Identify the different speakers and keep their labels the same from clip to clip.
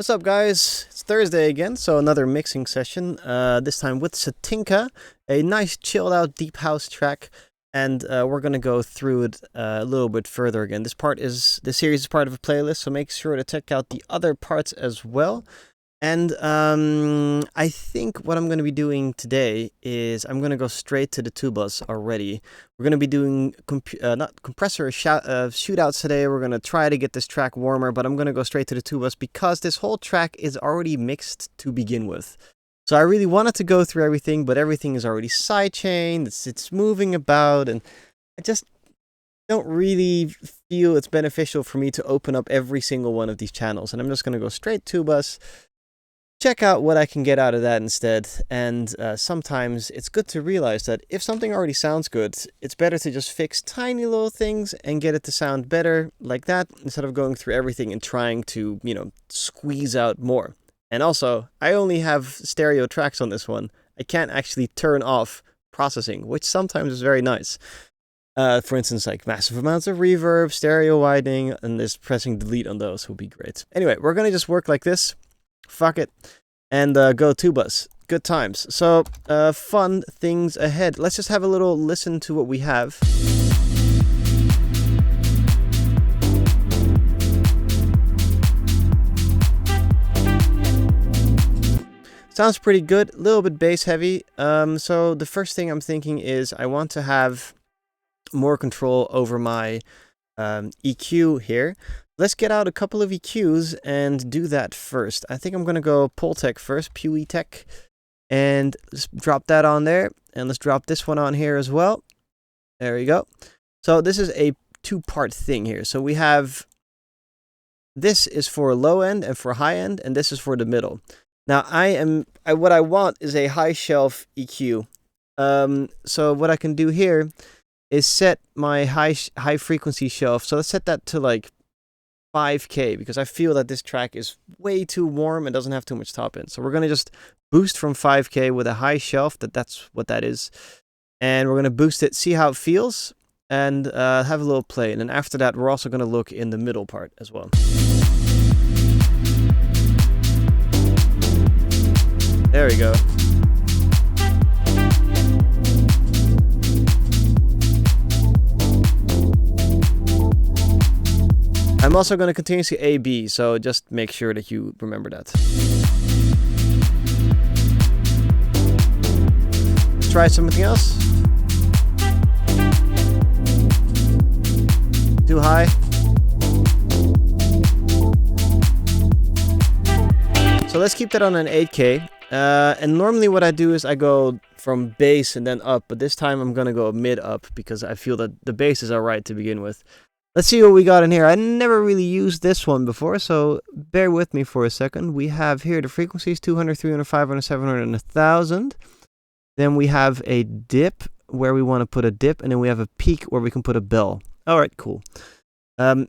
Speaker 1: What's up, guys? It's Thursday again, so another mixing session, this time with Satinka, a nice chilled out deep house track, and we're gonna go through it a little bit further again. This series is part of a playlist, so make sure to check out the other parts as well. And I think what I'm going to be doing today is I'm going to go straight to the tubas already. We're going to be doing shootouts today. We're going to try to get this track warmer, but I'm going to go straight to the tubas because this whole track is already mixed to begin with. So I really wanted to go through everything, but everything is already sidechained. It's moving about, and I just don't really feel it's beneficial for me to open up every single one of these channels. And I'm just going to go straight tubas. Check out what I can get out of that instead, and sometimes it's good to realize that if something already sounds good, it's better to just fix tiny little things and get it to sound better like that, instead of going through everything and trying to, squeeze out more. And also, I only have stereo tracks on this one. I can't actually turn off processing, which sometimes is very nice. For instance, like massive amounts of reverb, stereo widening, and just pressing delete on those would be great. Anyway, we're going to just work like this. Fuck it, and go tubas. Good times. So, fun things ahead. Let's just have a little listen to what we have. Sounds pretty good. A little bit bass heavy. So the first thing I'm thinking is I want to have more control over my EQ here. Let's get out a couple of EQs and do that first. I think I'm going to go Pultec first, Pewitech, and let's drop that on there. And let's drop this one on here as well. There we go. So this is a two-part thing here. So we have, this is for low end and for high end, and this is for the middle. Now what I want is a high shelf EQ. So what I can do here is set my high frequency shelf. So let's set that to like 5K, because I feel that this track is way too warm and doesn't have too much top end. So we're going to just boost from 5K with a high shelf, that's what that is. And we're going to boost it, see how it feels, and have a little play. And then after that, we're also going to look in the middle part as well. There we go. I'm also going to continuously A-B, so just make sure that you remember that. Let's try something else. Too high. So let's keep that on an 8K. And normally what I do is I go from bass and then up, but this time I'm going to go mid up because I feel that the bass is alright to begin with. Let's see what we got in here. I never really used this one before, so bear with me for a second. We have here the frequencies 200, 300, 500, 700, and 1000. Then we have a dip where we want to put a dip, and then we have a peak where we can put a bell. All right, cool. By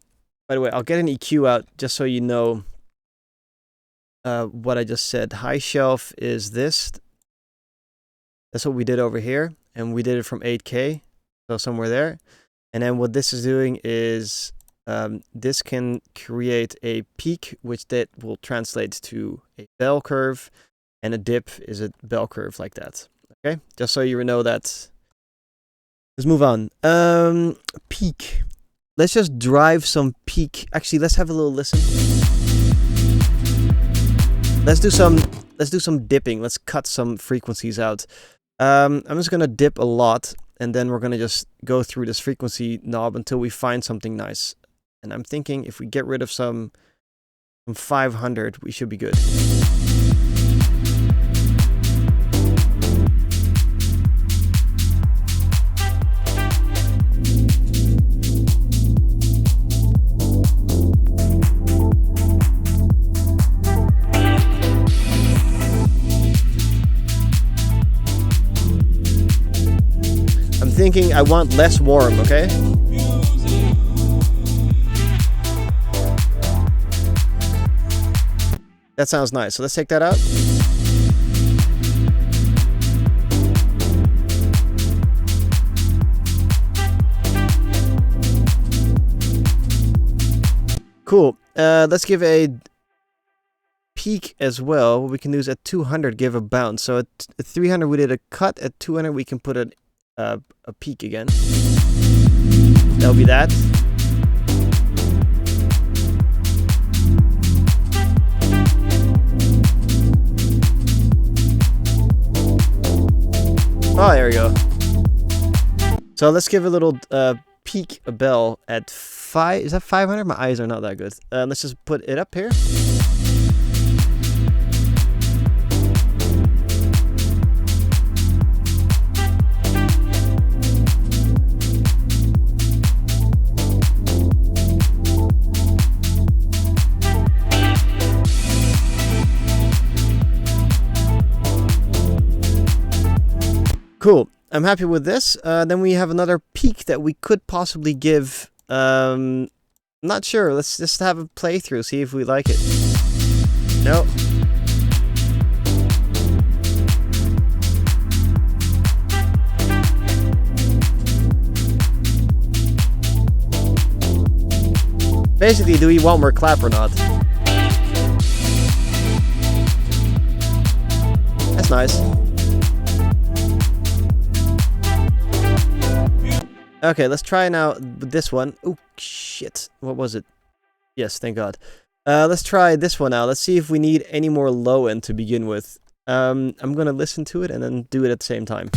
Speaker 1: the way, I'll get an EQ out just so you know what I just said. High shelf is this. That's what we did over here, and we did it from 8K, so somewhere there. And then what this is doing is this can create a peak, which that will translate to a bell curve, and a dip is a bell curve like that. Okay, just so you know that. Let's move on. Peak. Let's just drive some peak. Actually, let's have a little listen. Let's do some dipping. Let's cut some frequencies out. I'm just gonna dip a lot. And then we're going to just go through this frequency knob until we find something nice. And I'm thinking if we get rid of some 500, we should be good. Thinking I want less warm, okay? That sounds nice. So let's take that out. Cool. Let's give a peak as well. What we can do is at 200 give a bounce. So at 300 we did a cut. At 200 we can put a peak again. That'll be that. Oh, there we go. So let's give a little peak a bell at 5. Is that 500? My eyes are not that good. Let's just put it up here. Cool. I'm happy with this. Then we have another peak that we could possibly give. Not sure. Let's just have a playthrough, see if we like it. No. Basically, do we want more clap or not? That's nice. Okay, let's try now this one. Oh, shit. What was it? Yes, thank God. Let's try this one now. Let's see if we need any more low end to begin with. I'm going to listen to it and then do it at the same time.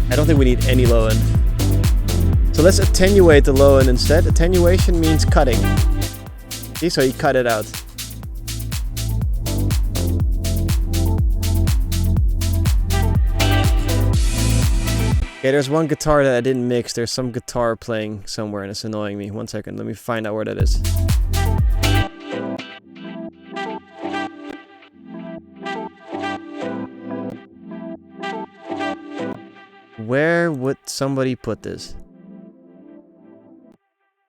Speaker 1: I don't think we need any low end. So let's attenuate the low end instead. Attenuation means cutting. See, so you cut it out. Okay, there's one guitar that I didn't mix. There's some guitar playing somewhere and it's annoying me. 1 second, let me find out where that is. Where would somebody put this?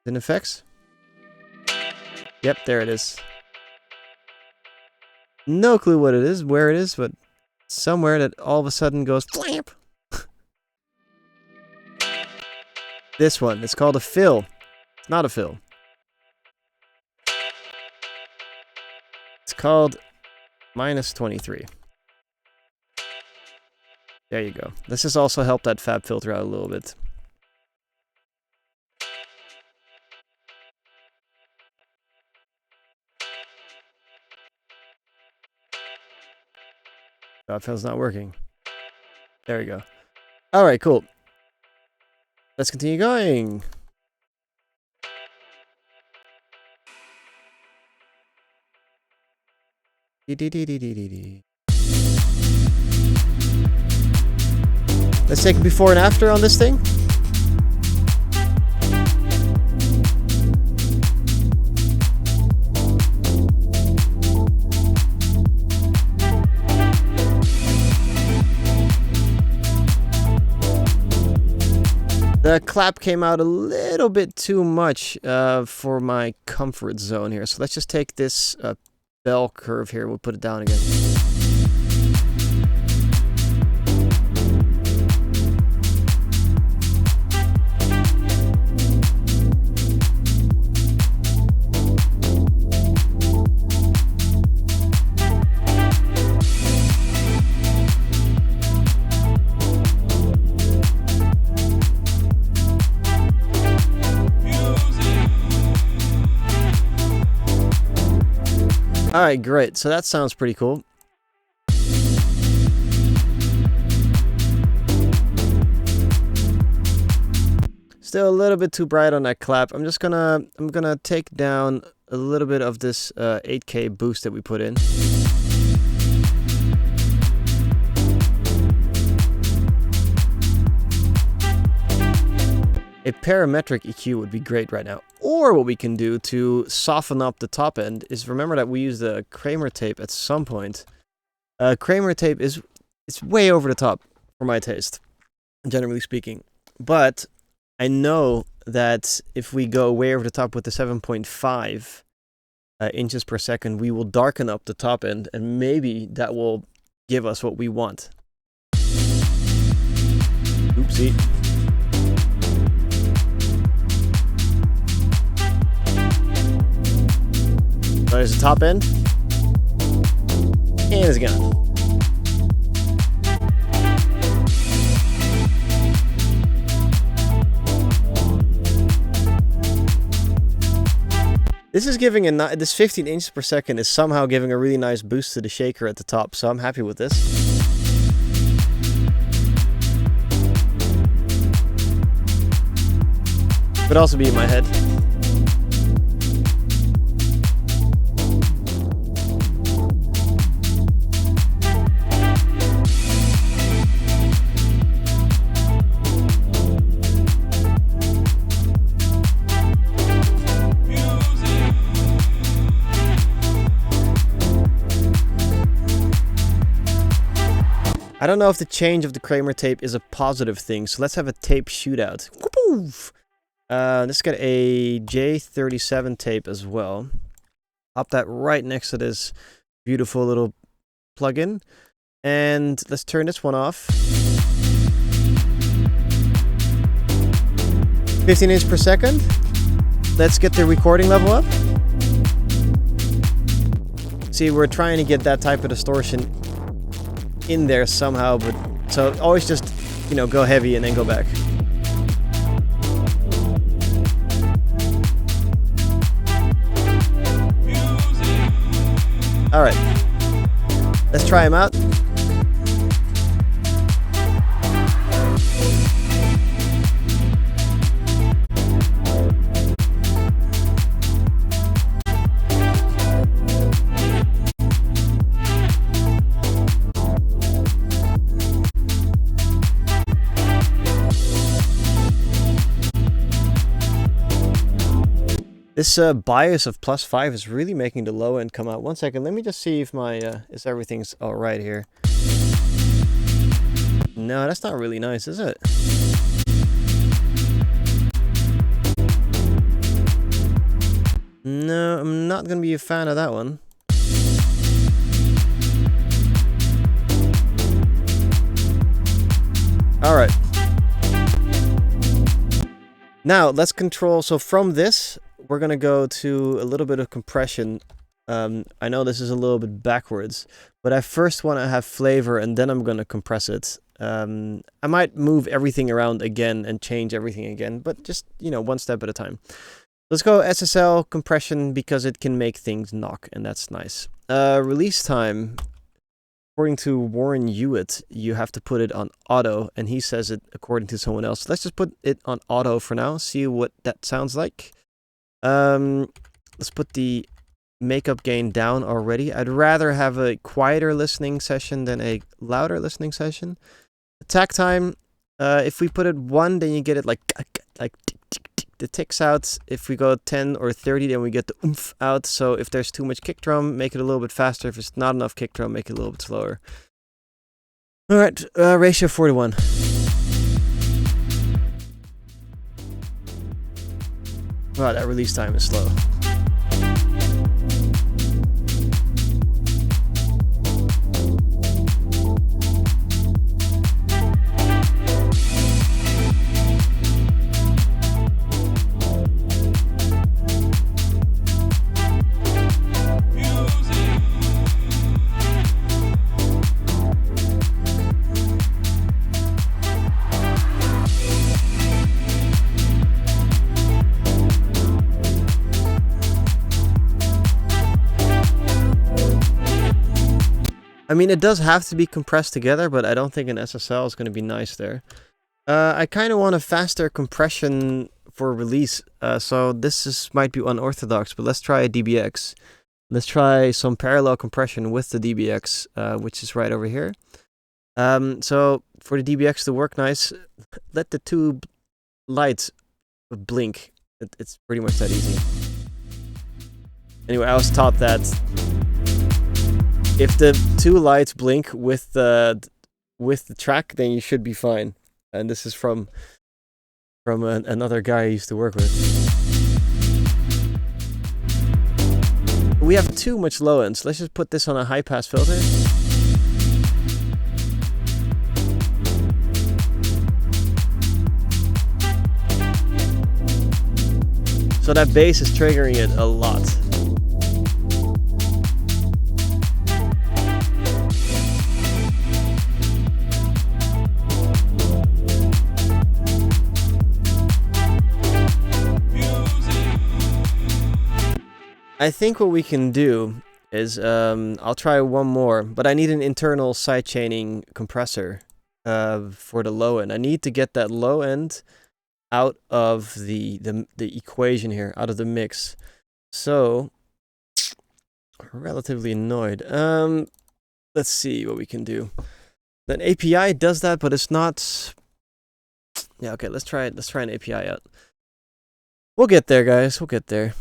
Speaker 1: In effects? Yep, there it is. No clue what it is, where it is, but somewhere that all of a sudden goes flamp. This one, it's called a fill. It's not a fill. It's called -23. There you go. This has also helped that fab filter out a little bit. Fab filter's not working. There we go. Alright, cool. Let's continue going. Let's take a before and after on this thing. The clap came out a little bit too much for my comfort zone here. So let's just take this bell curve here. We'll put it down again. Alright, great. So that sounds pretty cool. Still a little bit too bright on that clap. I'm gonna take down a little bit of this 8K boost that we put in. A parametric EQ would be great right now. Or what we can do to soften up the top end is remember that we used the Kramer tape at some point. Kramer tape it's way over the top for my taste, generally speaking. But I know that if we go way over the top with the 7.5 inches per second, we will darken up the top end and maybe that will give us what we want. Oopsie. There's the top end. And it's gone. This is giving this 15 inches per second is somehow giving a really nice boost to the shaker at the top, so I'm happy with this. Could also be in my head. I don't know if the change of the Kramer tape is a positive thing, so let's have a tape shootout. Let's get a J37 tape as well. Pop that right next to this beautiful little plugin. And let's turn this one off. 15 inches per second. Let's get the recording level up. See, we're trying to get that type of distortion in there somehow, but so always just, you know, go heavy and then go back. All right, let's try them out. This bias of +5 is really making the low end come out. One second, let me just see if my is everything's all right here. No, that's not really nice, is it? No, I'm not gonna be a fan of that one. All right. Now let's control. So from this, we're going to go to a little bit of compression. I know this is a little bit backwards, but I first want to have flavor and then I'm going to compress it. I might move everything around again and change everything again, but just, you know, one step at a time. Let's go SSL compression because it can make things knock, and that's nice. Release time. According to Warren Hewitt, you have to put it on auto, and he says it according to someone else. Let's just put it on auto for now, see what that sounds like. Let's put the makeup gain down already. I'd rather have a quieter listening session than a louder listening session. Attack time, if we put it 1, then you get it like the ticks out. If we go 10 or 30, then we get the oomph out. So if there's too much kick drum, make it a little bit faster. If it's not enough kick drum, make it a little bit slower. All right, ratio 4:1. Wow, that release time is slow. I mean, it does have to be compressed together, but I don't think an SSL is going to be nice there. I kind of want a faster compression for release, so this might be unorthodox, but let's try a DBX. Let's try some parallel compression with the DBX, which is right over here. So for the DBX to work nice, let the two lights blink. It's pretty much that easy. Anyway, I was taught that if the two lights blink with the track, then you should be fine. And this is from another guy I used to work with. We have too much low ends. Let's just put this on a high pass filter. So that bass is triggering it a lot. I think what we can do is I'll try one more, but I need an internal sidechaining compressor for the low end. I need to get that low end out of the equation here, out of the mix. So I'm relatively annoyed. Let's see what we can do. An API does that, but it's not. Yeah, okay, let's try it. Let's try an API out. We'll get there, guys. We'll get there.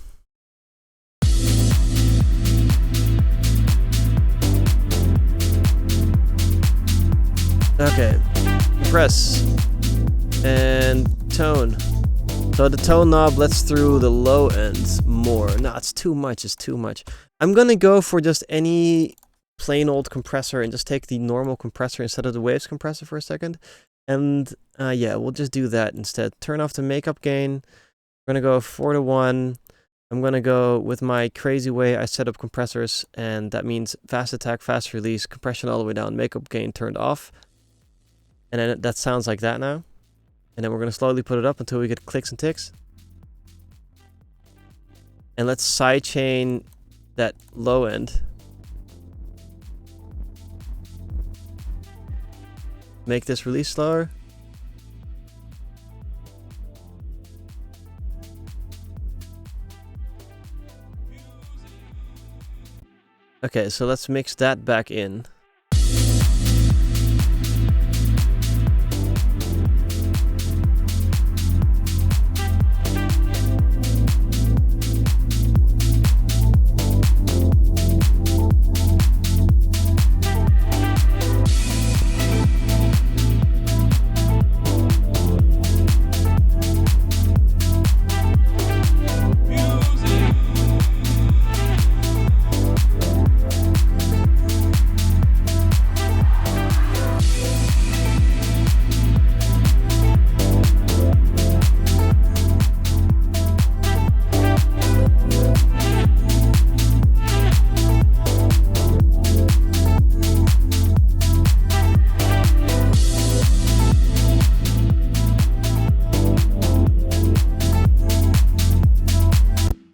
Speaker 1: Okay, press and tone. So the tone knob lets through the low end more. No, it's too much. It's too much. I'm gonna go for just any plain old compressor and just take the normal compressor instead of the waves compressor for a second. And yeah, we'll just do that instead. Turn off the makeup gain. We're gonna go 4:1. I'm gonna go with my crazy way I set up compressors, and that means fast attack, fast release, compression all the way down, makeup gain turned off. And then that sounds like that now. And then we're going to slowly put it up until we get clicks and ticks. And let's sidechain that low end. Make this release slower. Okay, so let's mix that back in.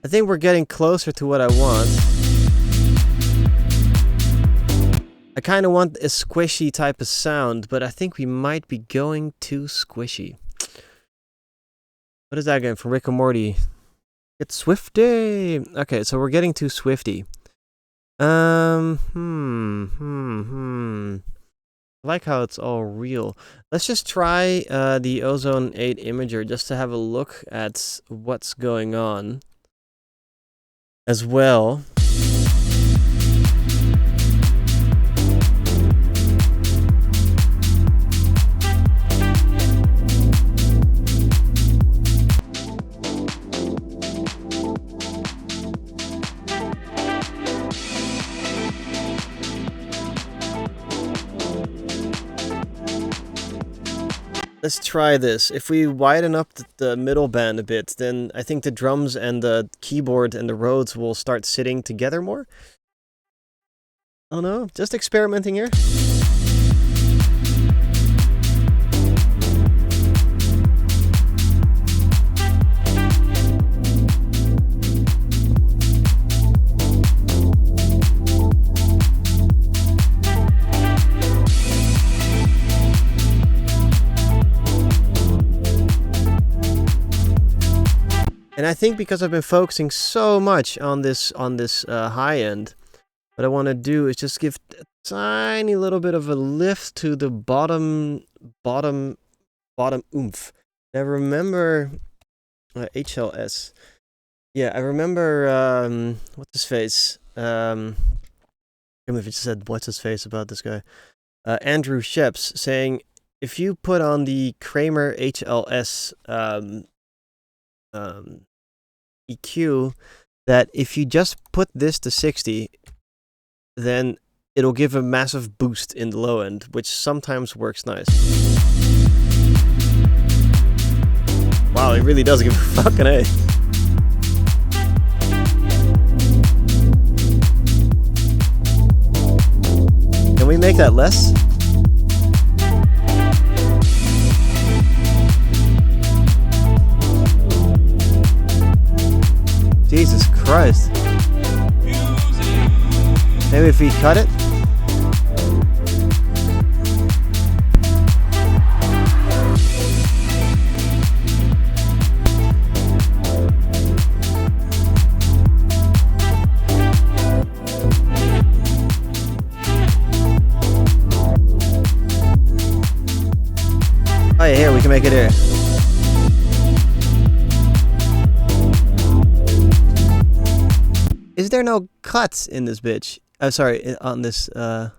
Speaker 1: I think we're getting closer to what I want. I kind of want a squishy type of sound, but I think we might be going too squishy. What is that again from Rick and Morty? It's Swifty. Okay, so we're getting too swifty. I like how it's all real. Let's just try the Ozone 8 imager just to have a look at what's going on as well. Let's try this. If we widen up the middle band a bit, then I think the drums and the keyboard and the Rhodes will start sitting together more. I don't know, just experimenting here. And I think because I've been focusing so much on this high end, what I want to do is just give a tiny little bit of a lift to the bottom oomph. I remember HLS. Yeah, I remember what's his face? I can't remember if it said what's his face about this guy. Andrew Sheps saying if you put on the Kramer HLS EQ, that if you just put this to 60, then it'll give a massive boost in the low end, which sometimes works nice. Wow, it really does give a fucking A. Can we make that less? Jesus Christ. Maybe if we cut it. Oh yeah, here, we can make it here. Is there no cuts in this bitch? Sorry, on this, I'm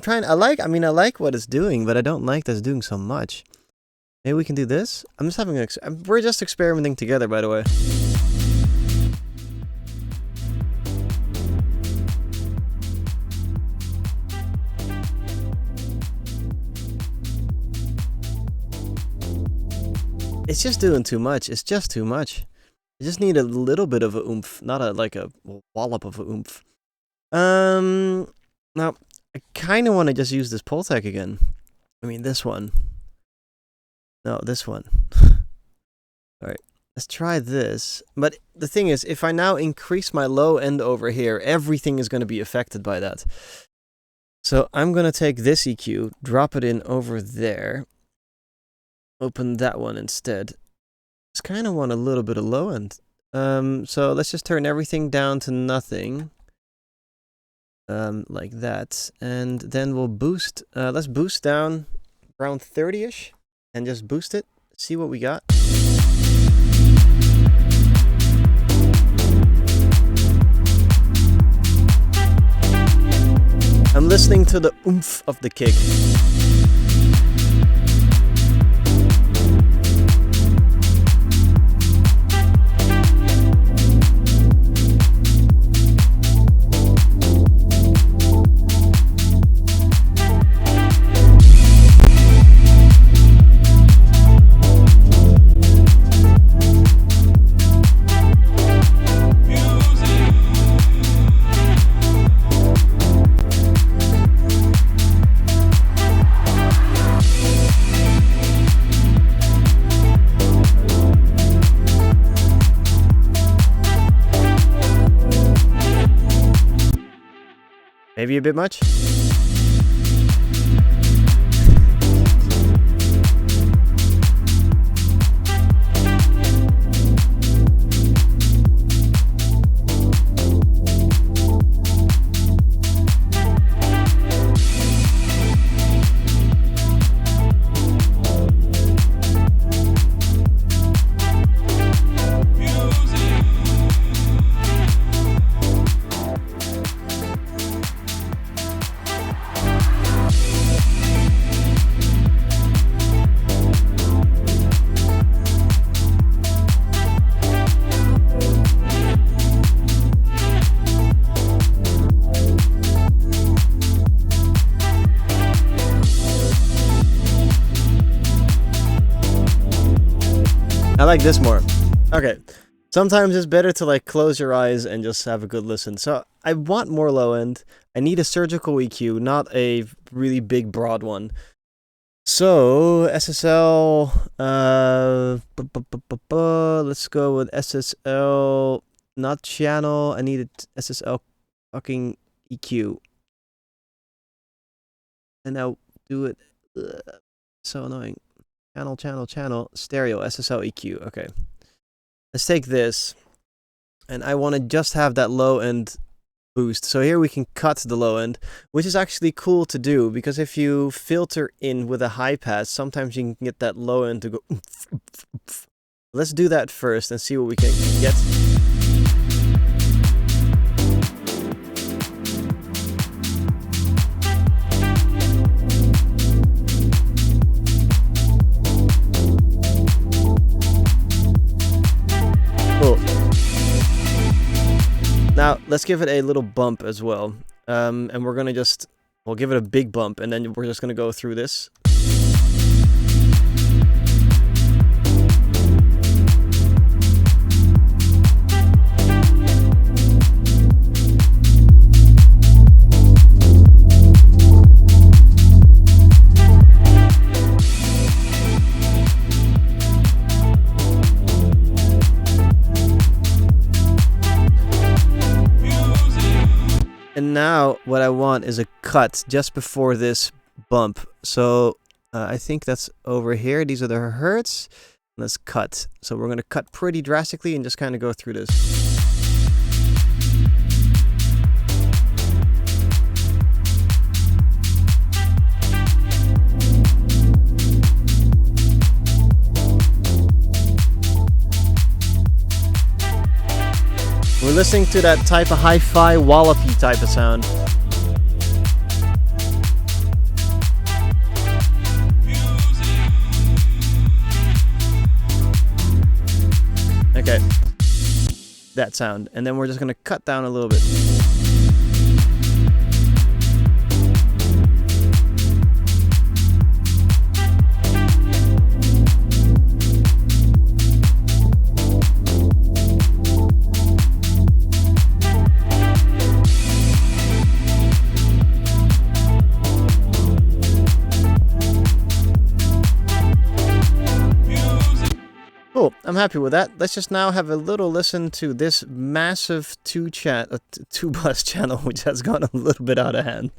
Speaker 1: trying, I like what it's doing, but I don't like that it's doing so much. Maybe we can do this? I'm just having we're just experimenting together, by the way. It's just doing too much. It's just too much. I just need a little bit of a oomph, not like a wallop of a oomph. Now, I kind of want to just use this pole tech again. I mean, this one. No, this one. Alright, let's try this. But the thing is, if I now increase my low end over here, everything is going to be affected by that. So I'm going to take this EQ, drop it in over there. Open that one instead. Just kind of want a little bit of low end. So let's just turn everything down to nothing. Like that. And then we'll boost. Let's boost down around 30-ish. And just boost it. See what we got. I'm listening to the oomph of the kick. Maybe a bit much? I like this more. Okay. Sometimes it's better to like close your eyes and just have a good listen. So I want more low end. I need a surgical EQ, not a really big broad one. So SSL, let's go with SSL, not channel. I needed SSL fucking EQ. And now do it. So annoying. Channel, stereo, SSL EQ. Okay. Let's take this. And I want to just have that low end boost. So here we can cut the low end, which is actually cool to do, because if you filter in with a high pass, sometimes you can get that low end to go. Let's do that first and see what we can get. Now, let's give it a little bump as well. And we're going to we'll give it a big bump, and then we're just going to go through this. And now what I want is a cut just before this bump. So I think that's over here. These are the hertz. Let's cut. So we're going to cut pretty drastically and just kind of go through this. We're listening to that type of hi-fi wallopy type of sound. Okay, that sound, and then we're just gonna cut down a little bit. Cool, I'm happy with that. Let's just now have a little listen to this massive two-bus channel, which has gone a little bit out of hand.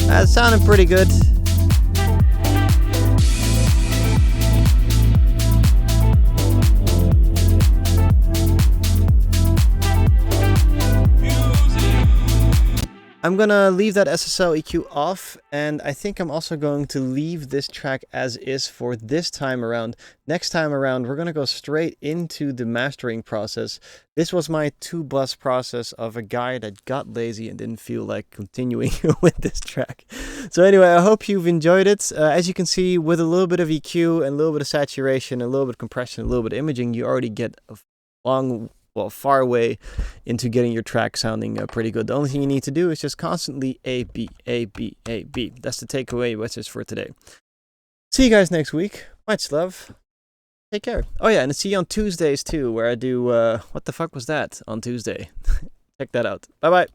Speaker 1: That's sounding pretty good. I'm gonna leave that SSL EQ off, and I think I'm also going to leave this track as is for this time around. Next time around, we're gonna go straight into the mastering process. This was my 2-bus process of a guy that got lazy and didn't feel like continuing with this track. So anyway, I hope you've enjoyed it. As you can see, with a little bit of EQ and a little bit of saturation, a little bit of compression, a little bit of imaging, you already get a far away into getting your track sounding pretty good. The only thing you need to do is just constantly A, B, A, B, A, B. That's the takeaway message for today. See you guys next week. Much love. Take care. Oh yeah, and see you on Tuesdays too, where I do, what the fuck was that on Tuesday? Check that out. Bye-bye.